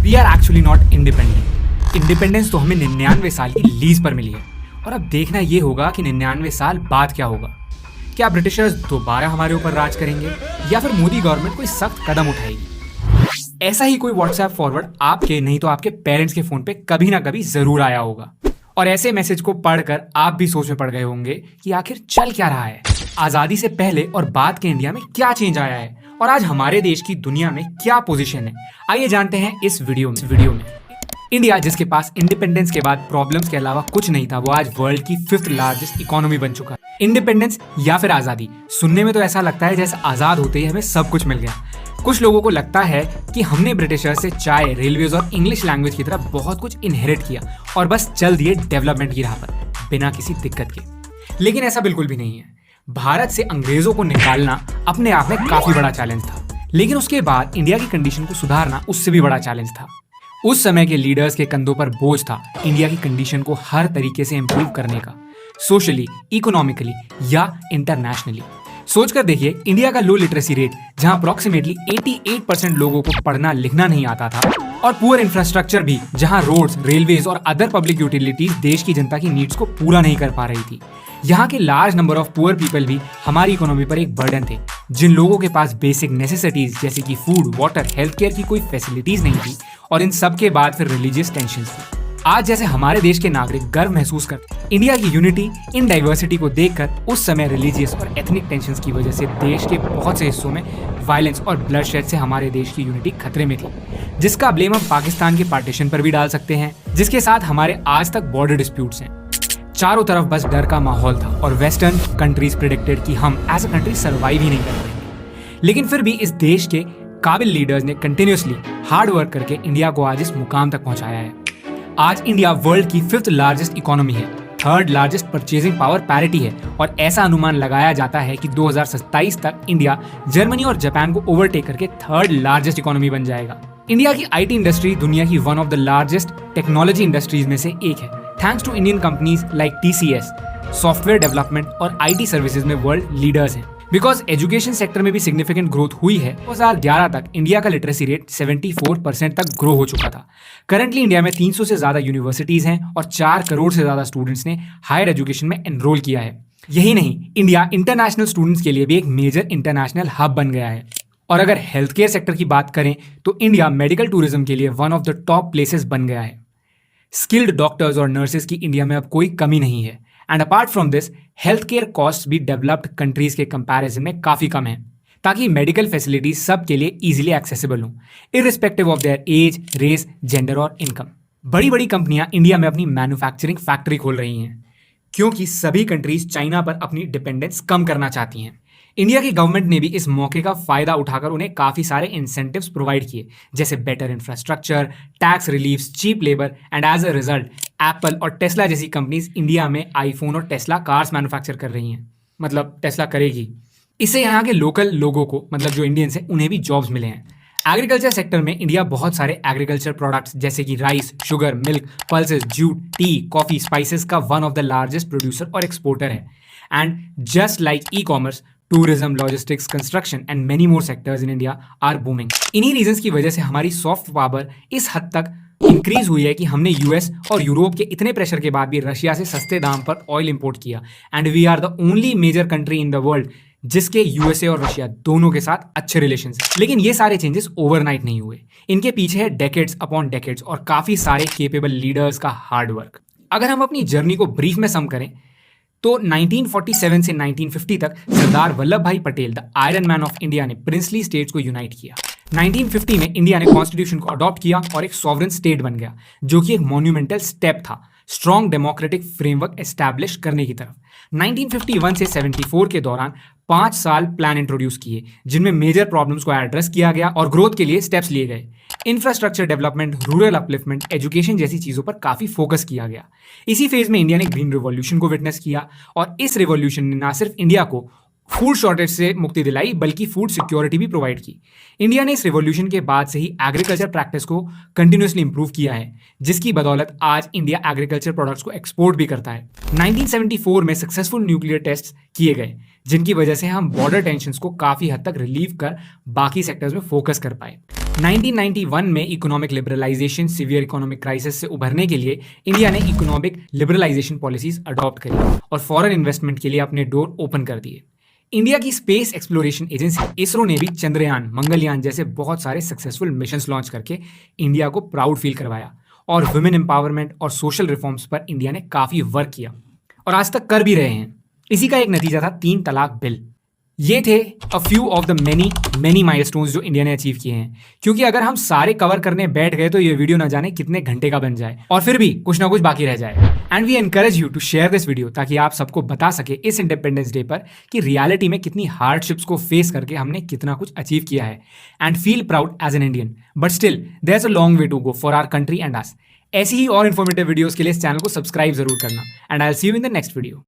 We are actually not independent. Independence तो हमें 99 साल की लीज पर मिली है और अब देखना ये होगा कि 99 साल बाद क्या होगा। क्या ब्रिटिशर्स दोबारा हमारे ऊपर राज करेंगे या फिर मोदी गवर्नमेंट कोई सख्त कदम उठाएगी। ऐसा ही कोई व्हाट्सएप फॉरवर्ड आपके नहीं तो आपके पेरेंट्स के फोन पे कभी ना कभी जरूर आया होगा और ऐसे मैसेज को पढ़कर आप भी सोच में पड़ गए होंगे कि आखिर चल क्या रहा है, आजादी से पहले और बाद के इंडिया में क्या चेंज आया है और आज हमारे देश की दुनिया में क्या पोजीशन है। आइए जानते हैं इस वीडियो में। इंडिया जिसके पास इंडिपेंडेंस के बाद प्रॉब्लम्स के अलावा कुछ नहीं था, वो आज वर्ल्ड की 5th लार्जेस्ट इकोनॉमी बन चुका है। इंडिपेंडेंस या फिर आजादी, सुनने में तो ऐसा लगता है जैसे आजाद होते ही हमें सब कुछ मिल गया। कुछ लोगों को लगता है कि हमने ब्रिटिशर से चाय, रेलवेज और इंग्लिश लैंग्वेज की तरह बहुत कुछ इनहेरिट किया और बस चल दिए डेवलपमेंट की राह पर बिना किसी दिक्कत के। लेकिन ऐसा बिल्कुल भी नहीं है। भारत से अंग्रेजों को निकालना अपने आप में काफी बड़ा चैलेंज था, लेकिन उसके बाद इंडिया की कंडीशन को सुधारना उससे भी बड़ा चैलेंज था। उस समय के लीडर्स के कंधों पर बोझ था इंडिया की कंडीशन को हर तरीके से इंप्रूव करने का, सोशली, इकोनॉमिकली या इंटरनेशनली। सोचकर देखिए, इंडिया का लो लिटरेसी रेट, जहां अप्रोक्सीमेटली 88% लोगों को पढ़ना लिखना नहीं आता था, और पुअर इंफ्रास्ट्रक्चर भी, जहां रोड्स, रेलवेज और अदर पब्लिक यूटिलिटीज देश की जनता की नीड्स को पूरा नहीं कर पा रही थी। यहाँ के large number of poor people भी हमारी इकोनॉमी पर एक बर्डन थे। जिन लोगों के पास बेसिक नेसेसिटीज जैसे कि फूड, वाटर, हेल्थ केयर की कोई फैसिलिटीज नहीं थी, और इन सब के बाद फिर रिलीजियस टेंशन थी। आज जैसे हमारे देश के नागरिक गर्व महसूस करते हैं इंडिया की यूनिटी इन डाइवर्सिटी को देखकर, उस समय रिलीजियस और एथनिक टेंशंस की वजह से देश के बहुत से हिस्सों में वायलेंस और ब्लडशेड से हमारे देश की यूनिटी खतरे में थी, जिसका ब्लेम हम पाकिस्तान के पार्टीशन पर भी डाल सकते हैं, जिसके साथ हमारे आज तक बॉर्डर डिस्प्यूट्स हैं। चारों तरफ बस डर का माहौल था और वेस्टर्न कंट्रीज प्रेडिक्टेड कि हम एज अ कंट्री सर्वाइव ही नहीं कर पाएंगे। लेकिन फिर भी इस देश के काबिल लीडर्स ने कंटिन्यूअसली हार्ड वर्क करके इंडिया को आज इस मुकाम तक पहुंचाया है। आज इंडिया वर्ल्ड की 5th लार्जेस्ट इकोनॉमी है, 3rd largest purchasing power parity है, और ऐसा अनुमान लगाया जाता है कि 2027 तक इंडिया जर्मनी और जापान को ओवरटेक करके 3rd लार्जेस्ट इकोनॉमी बन जाएगा। इंडिया की आईटी इंडस्ट्री दुनिया की one of the largest technology industries में से एक है, thanks to Indian companies like TCS। Software development और आईटी सर्विसेज में वर्ल्ड लीडर्स हैं। बिकॉज एजुकेशन सेक्टर में भी सिग्निफिकेंट ग्रोथ हुई है। 2011 तक इंडिया का लिटरेसी रेट 74% तक ग्रो हो चुका था। करंटली इंडिया में 300 से ज्यादा यूनिवर्सिटीज हैं और 4 करोड़ से ज्यादा स्टूडेंट्स ने हायर एजुकेशन में एनरोल किया है। यही नहीं, इंडिया इंटरनेशनल स्टूडेंट्स के लिए भी एक मेजर इंटरनेशनल हब बन गया है। और अगर हेल्थ केयर सेक्टर की बात करें तो इंडिया मेडिकल टूरिज्म के लिए one of the top places बन गया है। स्किल्ड डॉक्टर्स और नर्सेज की इंडिया में अब कोई कमी नहीं है। And apart from this, health care cost भी डेवलप्ड कंट्रीज के कंपैरिजन में काफी कम है, ताकि मेडिकल फैसिलिटीज सबके लिए इजीली एक्सेसिबल हों, irrespective of their age, race, gender और इनकम। बड़ी बड़ी कंपनियां इंडिया में अपनी मैन्युफैक्चरिंग फैक्ट्री खोल रही हैं, क्योंकि सभी कंट्रीज चाइना पर अपनी डिपेंडेंस कम करना चाहती हैं। इंडिया की गवर्नमेंट ने भी इस मौके का फायदा उठाकर उन्हें काफी सारे इंसेंटिव्स प्रोवाइड किए, जैसे better infrastructure, tax reliefs, cheap labour, and as a result Apple और टेस्ला जैसी कंपनीज इंडिया में आईफोन और टेस्ला कार्स मैन्युफैक्चर कर रही हैं। मतलब टेस्ला करेगी। इससे यहाँ के लोकल लोगों को, मतलब जो इंडियंस हैं, उन्हें भी जॉब्स मिले हैं। एग्रीकल्चर सेक्टर में इंडिया बहुत सारे एग्रीकल्चर प्रोडक्ट्स जैसे कि rice, sugar, milk, pulses, jute, tea, coffee, spices का one of the largest producer और एक्सपोर्टर है। And just like e commerce, tourism, logistics, construction and many more sectors in India are booming. इन्हीं reasons की वजह से हमारी soft power इस हद तक इंक्रीज हुई है कि हमने यूएस और यूरोप के इतने प्रेशर के बाद भी रशिया से सस्ते दाम पर ऑयल इंपोर्ट किया। And we are the only major country in the world जिसके यूएसए और रशिया दोनों के साथ अच्छे रिलेशंस हैं। लेकिन ये सारे चेंजेस ओवरनाइट नहीं हुए। इनके पीछे है डेकेड्स अपॉन डेकेड्स और काफी सारे केपेबल लीडर्स का हार्ड वर्क। अगर हम अपनी जर्नी को ब्रीफ में सम करें तो 1947 से 1950 तक सरदार वल्लभ भाई Patel, the iron man of India, ने प्रिंसली स्टेट्स को यूनाइट किया। 1950 में इंडिया ने कॉन्स्टिट्यूशन को अडॉप्ट किया और एक सॉवरेन स्टेट बन गया, जो कि एक मॉन्यूमेंटल स्टेप था स्ट्रॉन्ग डेमोक्रेटिक फ्रेमवर्क एस्टैब्लिश करने की तरफ। 1951 से 74 के दौरान 5 साल प्लान इंट्रोड्यूस किए, जिनमें मेजर प्रॉब्लम्स को एड्रेस किया गया और ग्रोथ के लिए स्टेप्स लिए गए। Infrastructure development, rural upliftment, education जैसी चीजों पर काफी फोकस किया गया। इसी फेज में इंडिया ने ग्रीन रिवॉल्यूशन को विटनेस किया और इस रिवॉल्यूशन ने न सिर्फ इंडिया को फूड शॉर्टेज से मुक्ति दिलाई बल्कि फूड सिक्योरिटी भी प्रोवाइड की। इंडिया ने इस रिवॉल्यूशन के बाद से ही एग्रीकल्चर प्रैक्टिस को कंटिन्यूअसली इंप्रूव किया है, जिसकी बदौलत आज इंडिया एग्रीकल्चर प्रोडक्ट्स को एक्सपोर्ट भी करता है। 1974 में सक्सेसफुल न्यूक्लियर टेस्ट किए गए, जिनकी वजह से हम बॉर्डर टेंशंस को काफी हद तक रिलीव कर बाकी सेक्टर्स में फोकस कर पाए। 1991 में economic liberalization severe economic crisis से उभरने के लिए इंडिया ने इकोनॉमिक लिबरलाइजेशन पॉलिसीज अडॉप्ट करी और फॉरेन इन्वेस्टमेंट के लिए अपने डोर ओपन कर दिए। इंडिया की स्पेस एक्सप्लोरेशन एजेंसी इसरो ने भी चंद्रयान, मंगलयान जैसे बहुत सारे सक्सेसफुल मिशंस लॉन्च करके इंडिया को प्राउड फील करवाया और वुमेन एम्पावरमेंट और सोशल रिफॉर्म्स पर इंडिया ने काफी वर्क किया और आज तक कर भी रहे हैं। इसी का एक नतीजा था 3 तलाक बिल। ये थे a few of the many milestones जो इंडिया ने अचीव किए हैं, क्योंकि अगर हम सारे कवर करने बैठ गए तो ये वीडियो ना जाने कितने घंटे का बन जाए और फिर भी कुछ ना कुछ बाकी रह जाए। And we encourage you to share this video ताकि आप सबको बता सके इस इंडिपेंडेंस डे पर कि रियलिटी में कितनी हार्डशिप्स को फेस करके हमने कितना कुछ अचीव किया है and feel proud as an Indian. But still there is a long way to go for our country and us. ऐसी ही और इन्फॉर्मेटिव वीडियोस के लिए इस चैनल को सब्सक्राइब जरूर करना and I will see you in the next video.